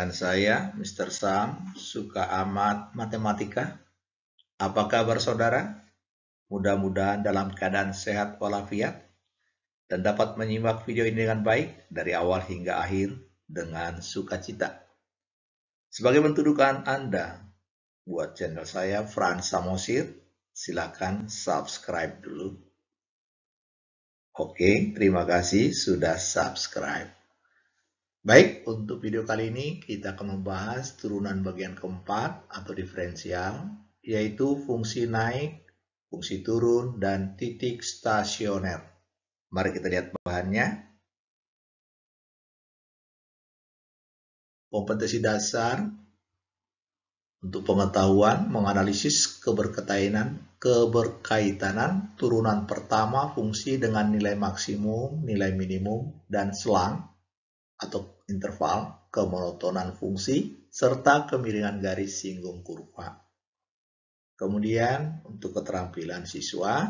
dengan saya, Mr. Sam, suka amat matematika. Apa kabar saudara? Mudah-mudahan dalam keadaan sehat walafiat dan dapat menyimak video ini dengan baik dari awal hingga akhir dengan sukacita. Sebagai bentuk dukungan Anda buat channel saya, Frans Samosir, silakan subscribe dulu. Oke, terima kasih sudah subscribe. Baik, untuk video kali ini kita akan membahas turunan bagian keempat atau diferensial, yaitu fungsi naik, fungsi turun, dan titik stasioner. Mari kita lihat bahannya. Kompetensi dasar untuk pengetahuan menganalisis keberkaitanan turunan pertama fungsi dengan nilai maksimum, nilai minimum, dan selang atau interval, kemonotonan fungsi, serta kemiringan garis singgung kurva. Kemudian untuk keterampilan siswa,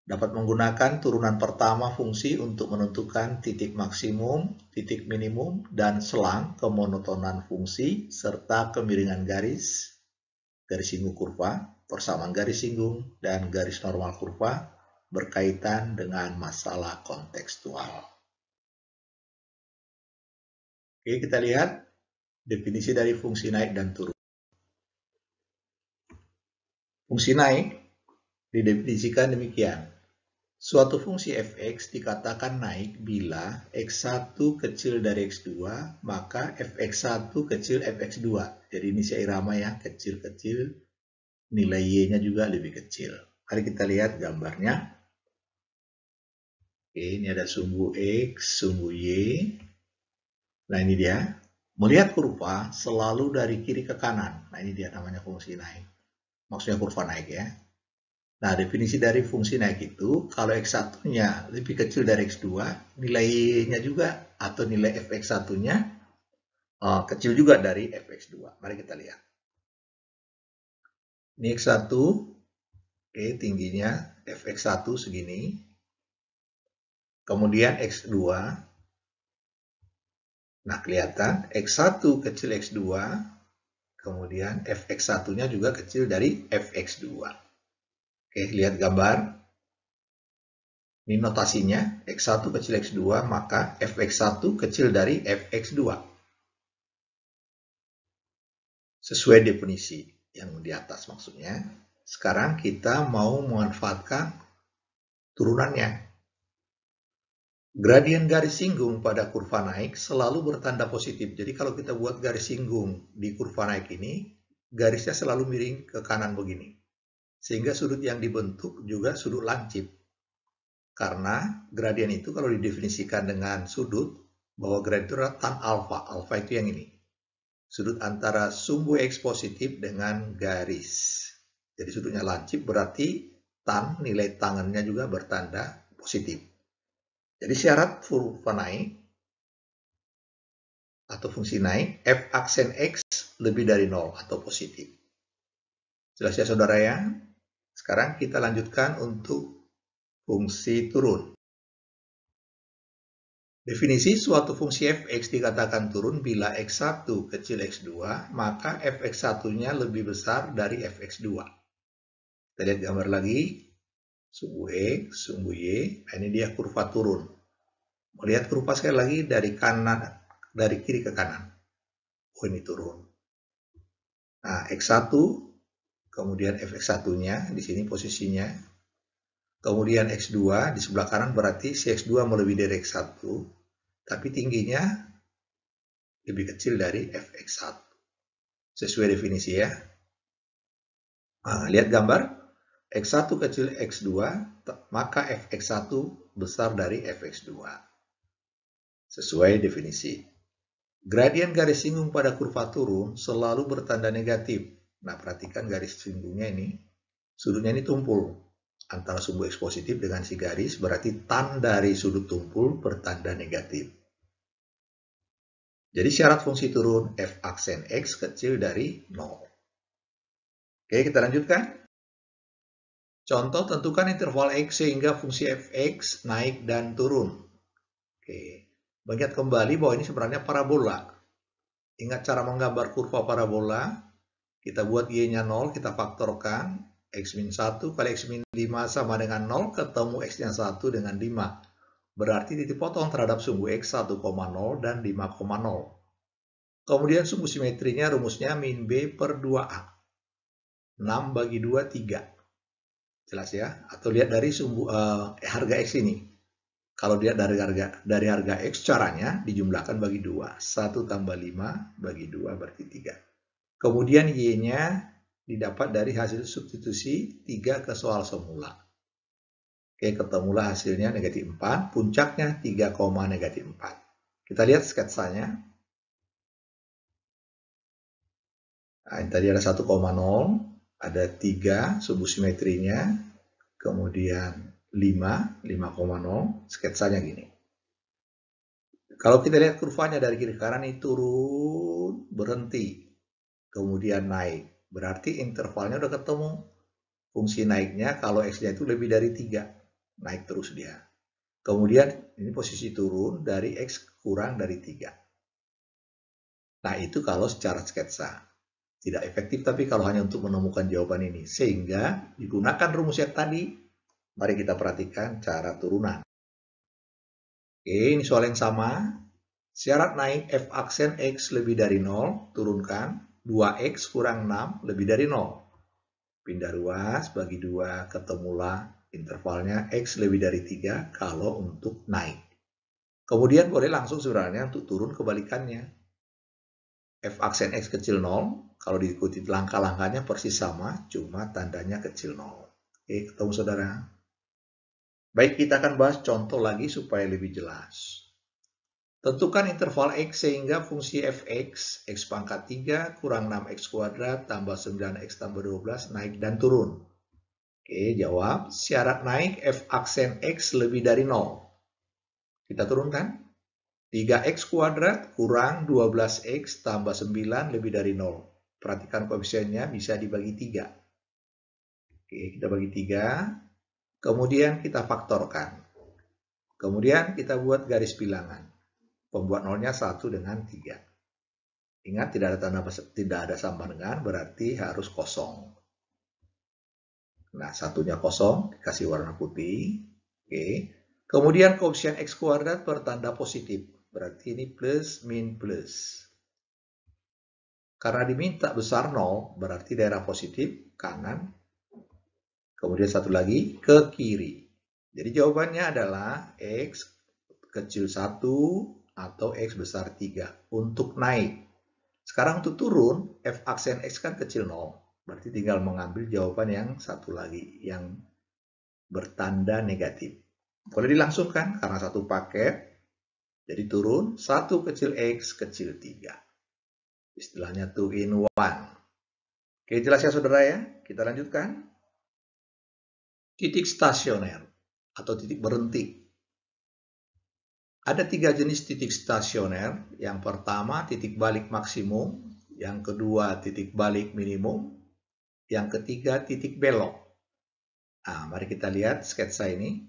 dapat menggunakan turunan pertama fungsi untuk menentukan titik maksimum, titik minimum, dan selang kemonotonan fungsi, serta kemiringan garis singgung kurva, persamaan garis singgung, dan garis normal kurva berkaitan dengan masalah kontekstual. Oke, kita lihat definisi dari fungsi naik dan turun. Fungsi naik didefinisikan demikian. Suatu fungsi fx dikatakan naik bila x1 kecil dari x2, maka fx1 kecil fx2. Jadi ini seirama ya, kecil-kecil, nilai y-nya juga lebih kecil. Mari kita lihat gambarnya. Oke, ini ada sumbu x, sumbu y. Nah, ini dia. Melihat kurva selalu dari kiri ke kanan. Nah, ini dia namanya fungsi naik. Maksudnya kurva naik ya. Nah, definisi dari fungsi naik itu, kalau x1-nya lebih kecil dari x2, nilainya juga atau nilai fx1-nya kecil juga dari fx2. Mari kita lihat. Ini x1, oke, tingginya fx1 segini. Kemudian x2. Nah, kelihatan x1 kecil x2, kemudian fx1-nya juga kecil dari fx2. Oke, lihat gambar. Ini notasinya, x1 kecil x2, maka fx1 kecil dari fx2. Sesuai definisi yang di atas maksudnya. Sekarang kita mau memanfaatkan turunannya. Gradien garis singgung pada kurva naik selalu bertanda positif. Jadi kalau kita buat garis singgung di kurva naik ini, garisnya selalu miring ke kanan begini. Sehingga sudut yang dibentuk juga sudut lancip. Karena gradien itu kalau didefinisikan dengan sudut, bahwa gradien itu adalah tan alfa. Alfa itu yang ini. Sudut antara sumbu X positif dengan garis. Jadi sudutnya lancip berarti tan, nilai tangannya juga bertanda positif. Jadi syarat kurva naik atau fungsi naik, f aksen x lebih dari 0 atau positif. Jelas ya saudara ya? Sekarang kita lanjutkan untuk fungsi turun. Definisi suatu fungsi fx dikatakan turun bila x1 kecil x2, maka fx1-nya lebih besar dari fx2. Kita lihat gambar lagi. Sumbu x, sumbu y, ini dia kurva turun. Melihat kurva sekali lagi dari kiri ke kanan. Oh, ini turun. Nah, x1, kemudian fx1-nya di sini posisinya. Kemudian x2 di sebelah kanan berarti si x2 melebihi dari x1, tapi tingginya lebih kecil dari fx1. Sesuai definisi ya. Nah, lihat gambar. X1 kecil x2, maka fx1 besar dari fx2. Sesuai definisi. Gradien garis singgung pada kurva turun selalu bertanda negatif. Nah, perhatikan garis singgungnya ini. Sudutnya ini tumpul. Antara sumbu X positif dengan si garis, berarti tan dari sudut tumpul bertanda negatif. Jadi syarat fungsi turun f aksen X kecil dari 0. Oke, kita lanjutkan. Contoh, tentukan interval X sehingga fungsi fx naik dan turun. Oke, ingat kembali bahwa ini sebenarnya parabola. Ingat cara menggambar kurva parabola? Kita buat y-nya 0, kita faktorkan. X-1 kali X-5 sama dengan 0, ketemu X-nya 1 dengan 5. Berarti titik potong terhadap sumbu X 1,0 dan 5,0. Kemudian sumbu simetrinya rumusnya min B per 2A. 6 bagi 2, 3. Jelas ya? Atau lihat dari sumbu harga X ini. Kalau lihat dari harga X, caranya dijumlahkan bagi 2. 1 tambah 5 bagi 2 berarti 3. Kemudian Y-nya didapat dari hasil substitusi 3 ke soal semula. Oke, ketemulah hasilnya negatif 4, puncaknya 3, negatif 4. Kita lihat sketsanya. Nah, ini tadi ada 1,0, ada 3 sumbu simetrinya, kemudian 5, 5,0, sketsanya gini. Kalau kita lihat kurvanya dari kiri ke kanan, ini turun, berhenti, kemudian naik. Berarti intervalnya udah ketemu. Fungsi naiknya kalau X-nya itu lebih dari 3, naik terus dia. Kemudian ini posisi turun dari X kurang dari 3. Nah, itu kalau secara sketsa. Tidak efektif tapi kalau hanya untuk menemukan jawaban ini. Sehingga digunakan rumus yang tadi. Mari kita perhatikan cara turunan. Oke, ini soal yang sama. Syarat naik f aksen X lebih dari 0, turunkan 2X kurang 6 lebih dari 0. Pindah ruas, bagi 2, ketemulah intervalnya X lebih dari 3 kalau untuk naik. Kemudian boleh langsung sebenarnya untuk turun kebalikannya. F aksen X kecil 0, kalau diikuti langkah-langkahnya persis sama, cuma tandanya kecil 0. Oke, ketemu saudara. Baik, kita akan bahas contoh lagi supaya lebih jelas. Tentukan interval X sehingga fungsi fx, X pangkat 3 kurang 6X kuadrat tambah 9X tambah 12 naik dan turun. Oke, jawab. Syarat naik f aksen X lebih dari 0. Kita turunkan. 3X kuadrat kurang 12X tambah 9 lebih dari 0. Perhatikan koefisiennya bisa dibagi 3. Oke, kita bagi 3. Kemudian kita faktorkan. Kemudian kita buat garis bilangan. Pembuat nolnya 1 dengan 3. Ingat tidak ada sama dengan berarti harus kosong. Nah, satunya kosong dikasih warna putih. Oke. Kemudian koefisien X kuadrat bertanda positif. Berarti ini plus min plus. Karena diminta besar 0, berarti daerah positif kanan. Kemudian satu lagi ke kiri. Jadi jawabannya adalah X kecil 1 atau X besar 3 untuk naik. Sekarang untuk turun, F aksen X kan kecil 0. Berarti tinggal mengambil jawaban yang satu lagi, yang bertanda negatif. Boleh dilangsungkan karena satu paket. Jadi turun 1 kecil X kecil 3. Istilahnya 2 in 1. Oke, jelas ya saudara ya? Kita lanjutkan. Titik stasioner atau titik berhenti. Ada 3 jenis titik stasioner. Yang pertama titik balik maksimum, yang kedua titik balik minimum, yang ketiga titik belok. Nah, mari kita lihat sketsa ini.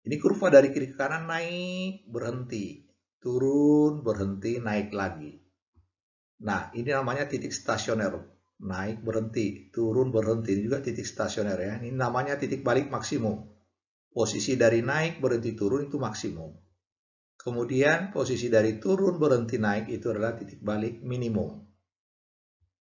Ini kurva dari kiri ke kanan naik, berhenti, turun, berhenti, naik lagi. Nah, ini namanya titik stasioner. Naik, berhenti, turun, berhenti. Ini juga titik stasioner ya. Ini namanya titik balik maksimum. Posisi dari naik, berhenti, turun itu maksimum. Kemudian posisi dari turun berhenti naik itu adalah titik balik minimum.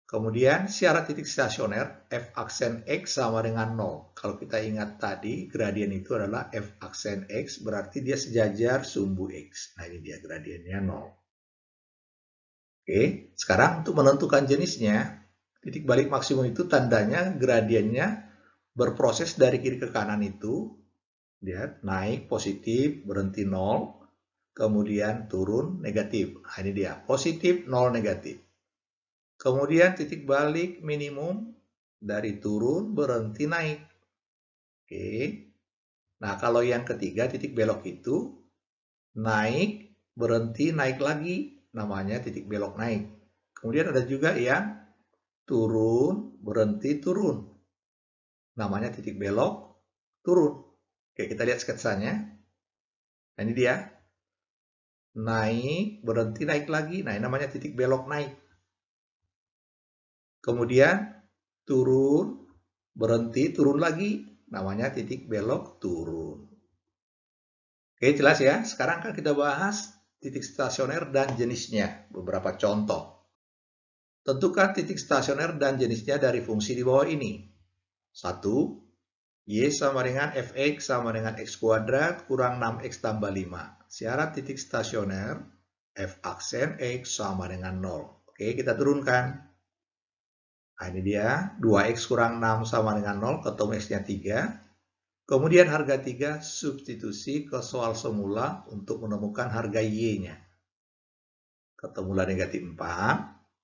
Kemudian syarat titik stasioner F aksen X sama dengan 0. Kalau kita ingat tadi gradien itu adalah F aksen X berarti dia sejajar sumbu X. Nah ini dia gradiennya 0. Oke, sekarang untuk menentukan jenisnya titik balik maksimum itu tandanya gradiennya berproses dari kiri ke kanan itu. Lihat naik positif berhenti 0. Kemudian turun negatif. Nah, ini dia, positif, 0, negatif. Kemudian titik balik minimum dari turun berhenti naik. Oke. Nah, kalau yang ketiga titik belok itu naik, berhenti, naik lagi. Namanya titik belok naik. Kemudian ada juga yang turun, berhenti, turun. Namanya titik belok turun. Oke, kita lihat sketsanya. Nah, ini dia. naik, berhenti, naik lagi. Nah, ini namanya titik belok naik. Kemudian turun, berhenti, turun lagi. Namanya titik belok turun. Oke, jelas ya. Sekarang kan kita bahas titik stasioner dan jenisnya. Beberapa contoh. Tentukan titik stasioner dan jenisnya dari fungsi di bawah ini. 1. Y sama dengan Fx sama dengan X kuadrat kurang 6X tambah 5. Syarat titik stasioner F aksen X sama dengan 0. Oke, kita turunkan. Nah, ini dia. 2X kurang 6 sama dengan 0, ketemu X-nya 3. Kemudian harga 3 substitusi ke soal semula untuk menemukan harga Y-nya. Ketemulah negatif 4.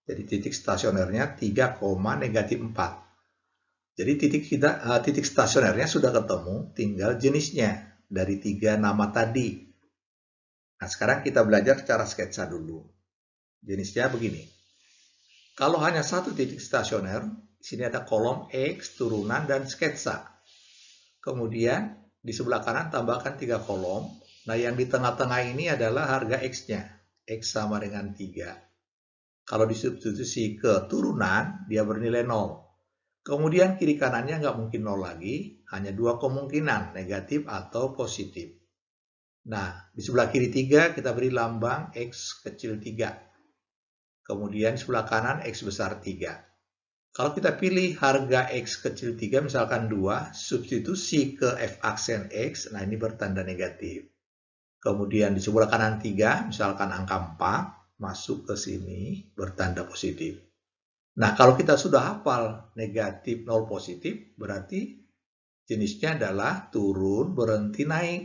Jadi titik stasionernya 3, negatif 4. Jadi titik stasionernya sudah ketemu, tinggal jenisnya dari 3 nama tadi. Nah, sekarang kita belajar cara sketsa dulu. Jenisnya begini. Kalau hanya satu titik stasioner, di sini ada kolom X, turunan, dan sketsa. Kemudian di sebelah kanan tambahkan 3 kolom. Nah, yang di tengah-tengah ini adalah harga X-nya. X sama dengan 3. Kalau disubstitusi ke turunan, dia bernilai 0. Kemudian kiri kanannya nggak mungkin 0 lagi, hanya 2 kemungkinan, negatif atau positif. Nah, di sebelah kiri 3 kita beri lambang X kecil 3. Kemudian di sebelah kanan X besar 3. Kalau kita pilih harga X kecil 3, misalkan 2, substitusi ke F aksen X, nah ini bertanda negatif. Kemudian di sebelah kanan 3, misalkan angka 4, masuk ke sini, bertanda positif. Nah, kalau kita sudah hafal negatif 0 positif, berarti jenisnya adalah turun, berhenti, naik.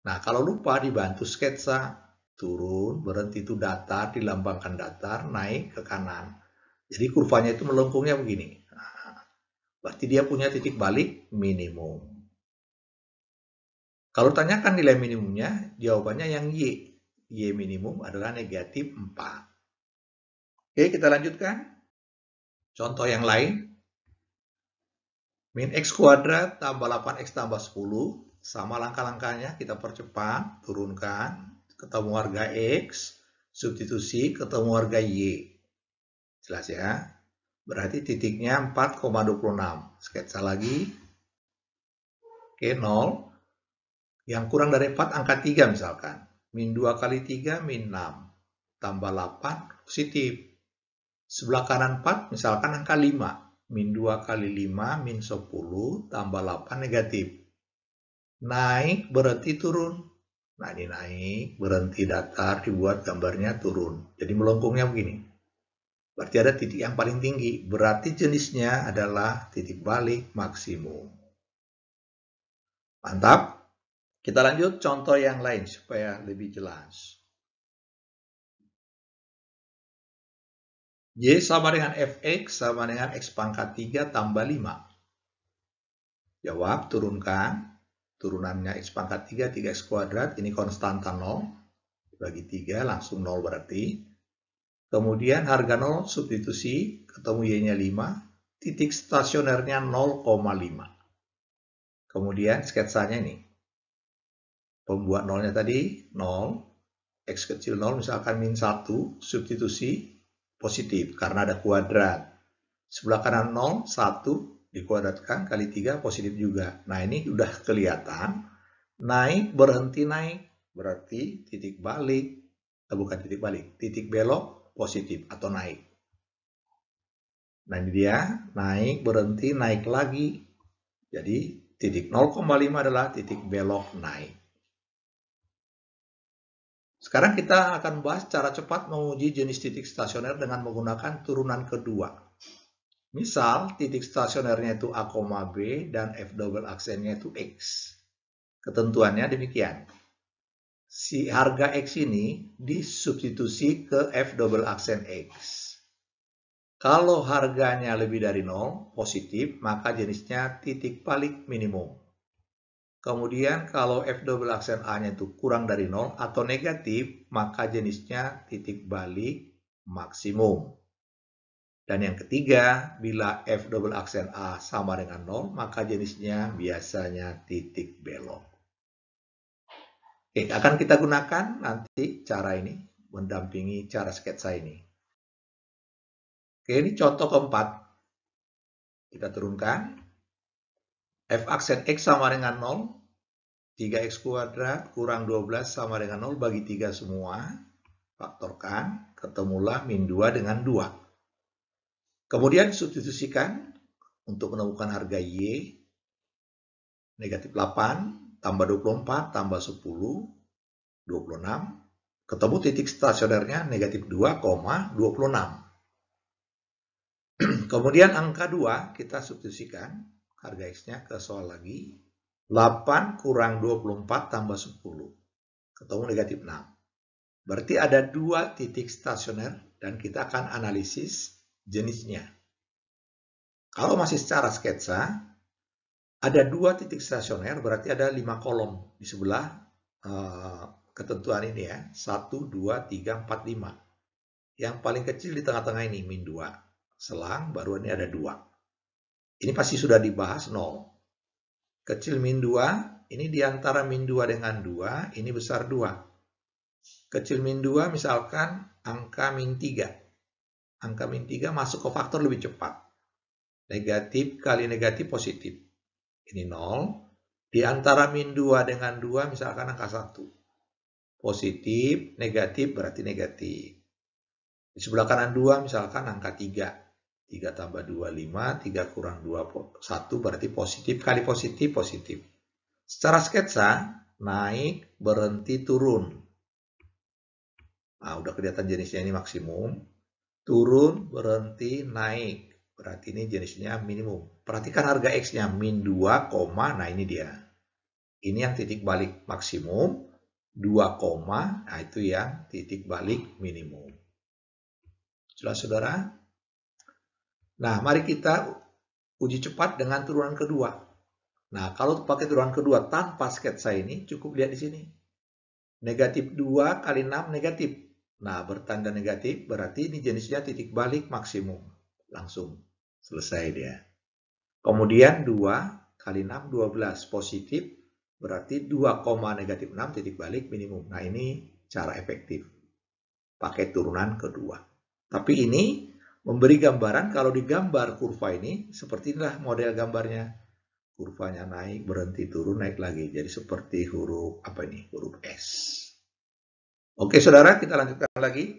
Nah, kalau lupa dibantu sketsa. Turun, berhenti itu datar, dilambangkan datar, naik ke kanan. Jadi kurvanya itu melengkungnya begini. Nah, berarti dia punya titik balik minimum. Kalau tanyakan nilai minimumnya, jawabannya yang Y. Y minimum adalah negatif 4. Oke, kita lanjutkan. Contoh yang lain. Min X kuadrat tambah 8X tambah 10. Sama langkah-langkahnya, kita percepat, turunkan, ketemu harga X, substitusi, ketemu harga Y. Jelas ya? Berarti titiknya 4,26. Sketsa lagi. Oke, 0. Yang kurang dari 4, angka 3 misalkan. Min 2 kali 3, min 6. Tambah 8, positif. Sebelah kanan 4, misalkan angka 5. Min 2 kali 5, min 10, tambah 8, negatif. Naik, berhenti, turun. Nah, ini naik, berhenti, datar, dibuat gambarnya turun. Jadi melengkungnya begini. Berarti ada titik yang paling tinggi. Berarti jenisnya adalah titik balik maksimum. Mantap. Kita lanjut contoh yang lain supaya lebih jelas. Y sama dengan Fx sama dengan X pangkat 3 tambah 5. Jawab, turunkan. Turunannya X pangkat 3, 3X kuadrat. Ini konstanta 0. Bagi 3, langsung 0 berarti. Kemudian harga 0, substitusi. Ketemu Y-nya 5. Titik stasionernya 0,5. Kemudian sketsanya ini. Pembuat 0-nya tadi 0. X kecil 0, misalkan min 1. Substitusi. Positif karena ada kuadrat. Sebelah kanan 0, 1 dikuadratkan kali 3 positif juga. Nah, ini udah kelihatan. Naik, berhenti, naik. Berarti titik balik, bukan titik balik, titik belok positif atau naik. Nah, ini dia. Naik, berhenti, naik lagi. Jadi titik 0,5 adalah titik belok naik. Sekarang kita akan bahas cara cepat menguji jenis titik stasioner dengan menggunakan turunan kedua. Misal, titik stasionernya itu A, B dan F double aksennya itu X. Ketentuannya demikian. Si harga X ini disubstitusi ke F double aksen X. Kalau harganya lebih dari 0, positif, maka jenisnya titik balik minimum. Kemudian kalau F double aksen A-nya itu kurang dari 0 atau negatif, maka jenisnya titik balik maksimum. Dan yang ketiga, bila F double aksen A sama dengan 0, maka jenisnya biasanya titik belok. Oke, akan kita gunakan nanti cara ini, mendampingi cara sketsa ini. Oke, ini contoh keempat. Kita turunkan. F aksen X sama dengan 0. 3X kuadrat kurang 12 sama dengan 0, bagi 3 semua. Faktorkan, ketemulah min 2 dengan 2. Kemudian substitusikan untuk menemukan harga Y. Negatif 8, tambah 24, tambah 10, 26. Ketemu titik stasionernya negatif 2,26. Kemudian angka 2 kita substitusikan harga X-nya ke soal lagi. 8 kurang 24 tambah 10. Ketemu negatif 6. Berarti ada 2 titik stasioner dan kita akan analisis jenisnya. Kalau masih secara sketsa, ada 2 titik stasioner berarti ada 5 kolom di sebelah ketentuan ini ya. 1, 2, 3, 4, 5. Yang paling kecil di tengah-tengah ini min 2. Selang baru ini ada 2. Ini pasti sudah dibahas 0. Kecil min 2, ini diantara min 2 dengan 2, ini besar 2. Kecil min 2 misalkan angka min 3. Angka min 3 masuk ke faktor lebih cepat. Negatif kali negatif positif. Ini 0. Di antara min 2 dengan 2 misalkan angka 1. Positif, negatif berarti negatif. Di sebelah kanan 2 misalkan angka 3. 3 tambah 2, 5. 3 kurang 2, 1 berarti positif kali positif, positif. Secara sketsa, naik, berhenti, turun. Nah, udah kelihatan jenisnya ini maksimum. Turun, berhenti, naik. Berarti ini jenisnya minimum. Perhatikan harga X-nya, min 2, nah ini dia. Ini yang titik balik maksimum. 2, nah itu yang titik balik minimum. Jelas saudara? Nah, mari kita uji cepat dengan turunan kedua. Nah, kalau pakai turunan kedua tanpa sketsa ini, cukup lihat di sini. Negatif 2 kali 6 negatif. Nah, bertanda negatif berarti ini jenisnya titik balik maksimum. Langsung selesai dia. Kemudian 2 kali 6, 12. Positif berarti 2, negatif 6 titik balik minimum. Nah, ini cara efektif. Pakai turunan kedua. Tapi ini memberi gambaran kalau digambar kurva ini, seperti inilah model gambarnya. Kurvanya naik, berhenti, turun, naik lagi. Jadi seperti huruf huruf S. Oke saudara, kita lanjutkan lagi.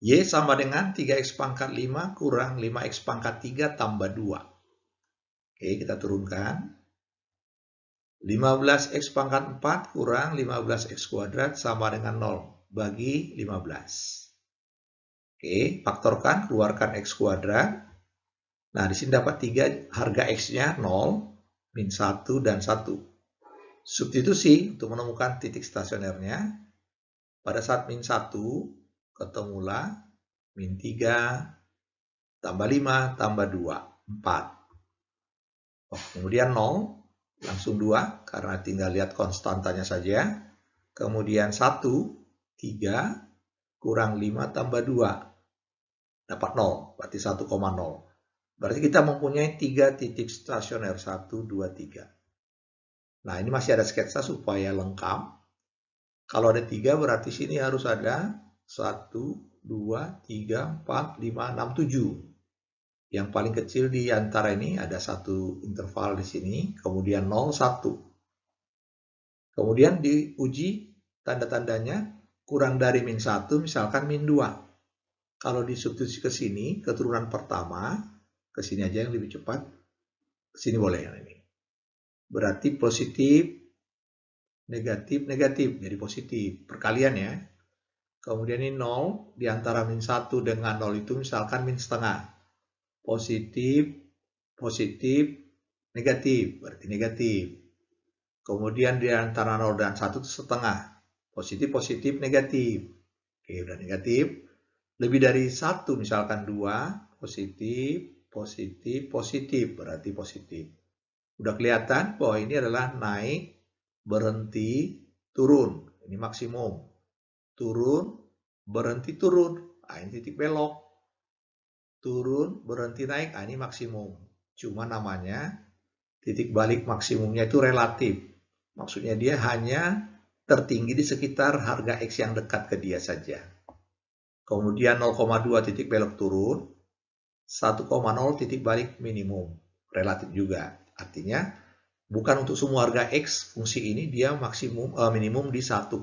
Y sama dengan 3X pangkat 5 kurang 5X pangkat 3 tambah 2. Oke, kita turunkan. 15X pangkat 4 kurang 15X kuadrat sama dengan 0. Bagi 15. Oke, faktorkan, keluarkan X kuadrat. Nah, di sini dapat 3, harga X-nya 0, min 1, dan 1. Substitusi untuk menemukan titik stasionernya. Pada saat min 1, ketemulah min 3, tambah 5, tambah 2, 4. Oh, kemudian 0, langsung 2, karena tinggal lihat konstantanya saja. Kemudian 1, 3, kurang 5 tambah 2. Dapat 0, berarti 1,0. Berarti kita mempunyai 3 titik stasioner, 1, 2, 3. Nah, ini masih ada sketsa supaya lengkap. Kalau ada 3 berarti sini harus ada 1, 2, 3, 4, 5, 6, 7. Yang paling kecil di antara ini ada 1 interval di sini, kemudian 0, 1. Kemudian diuji tanda-tandanya kurang dari min 1, misalkan min 2. Kalau disubstitusi ke sini, keturunan pertama, ke sini aja yang lebih cepat, ke sini boleh yang ini. Berarti positif, negatif, negatif, jadi positif. Perkalian ya. Kemudian ini 0, di antara min 1 dengan 0 itu misalkan min setengah. Positif, positif, negatif, berarti negatif. Kemudian di antara 0 dan 1 itu setengah. Positif, positif, negatif. Oke, udah negatif. Lebih dari 1, misalkan 2, positif, positif, positif, berarti positif. Udah kelihatan bahwa ini adalah naik, berhenti, turun. Ini maksimum. Turun, berhenti, turun. Nah, ini titik belok. Turun, berhenti, naik. Nah, ini maksimum. Cuma namanya titik balik maksimumnya itu relatif. Maksudnya dia hanya tertinggi di sekitar harga X yang dekat ke dia saja. Kemudian 0,2 titik belok turun, 1,0 titik balik minimum. Relatif juga. Artinya, bukan untuk semua harga X fungsi ini dia minimum di 1,0.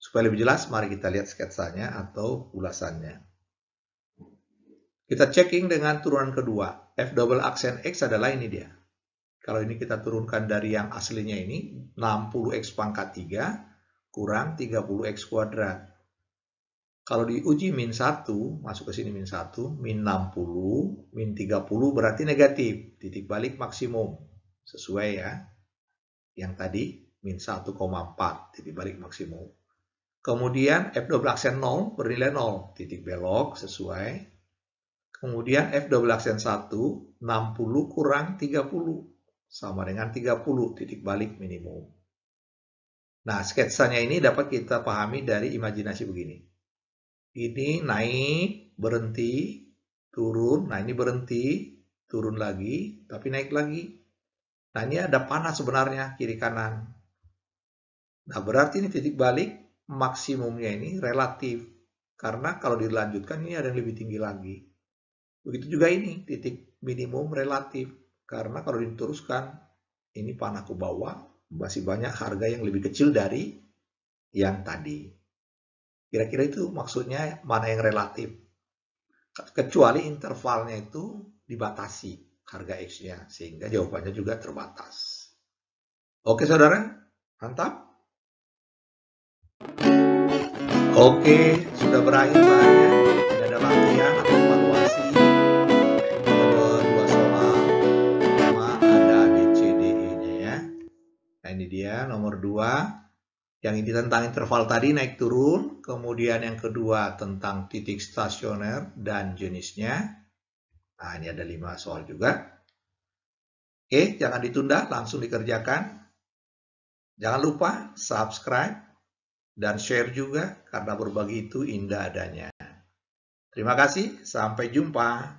Supaya lebih jelas, mari kita lihat sketsanya atau ulasannya. Kita checking dengan turunan kedua. F double aksen X adalah ini dia. Kalau ini kita turunkan dari yang aslinya ini, 60x pangkat 3 kurang 30x kuadrat. Kalau diuji min 1, masuk ke sini min 1, min 60, min 30 berarti negatif. Titik balik maksimum. Sesuai ya. Yang tadi, min 1,4, titik balik maksimum. Kemudian F double aksen 0 bernilai 0, titik belok sesuai. Kemudian F double aksen 1, 60 kurang 30. Sama dengan 30, titik balik minimum. Nah, sketsanya ini dapat kita pahami dari imajinasi begini. Ini naik, berhenti, turun. Nah, ini berhenti, turun lagi, tapi naik lagi. Nah, ini ada panah sebenarnya, kiri kanan. Nah, berarti ini titik balik maksimumnya ini relatif. Karena kalau dilanjutkan, ini ada yang lebih tinggi lagi. Begitu juga ini, titik minimum relatif. Karena kalau diteruskan, ini panah ke bawah, masih banyak harga yang lebih kecil dari yang tadi. Kira-kira itu maksudnya mana yang relatif. Kecuali intervalnya itu dibatasi harga X-nya, sehingga jawabannya juga terbatas. Oke saudara, mantap. Oke, sudah berakhir bahannya. Ini ada latihan atau evaluasi. Ini dia nomor 2. Yang ini tentang interval tadi naik turun. Kemudian yang kedua tentang titik stasioner dan jenisnya. Nah, ini ada 5 soal juga. Oke, jangan ditunda, langsung dikerjakan. Jangan lupa subscribe dan share juga karena berbagi itu indah adanya. Terima kasih, sampai jumpa.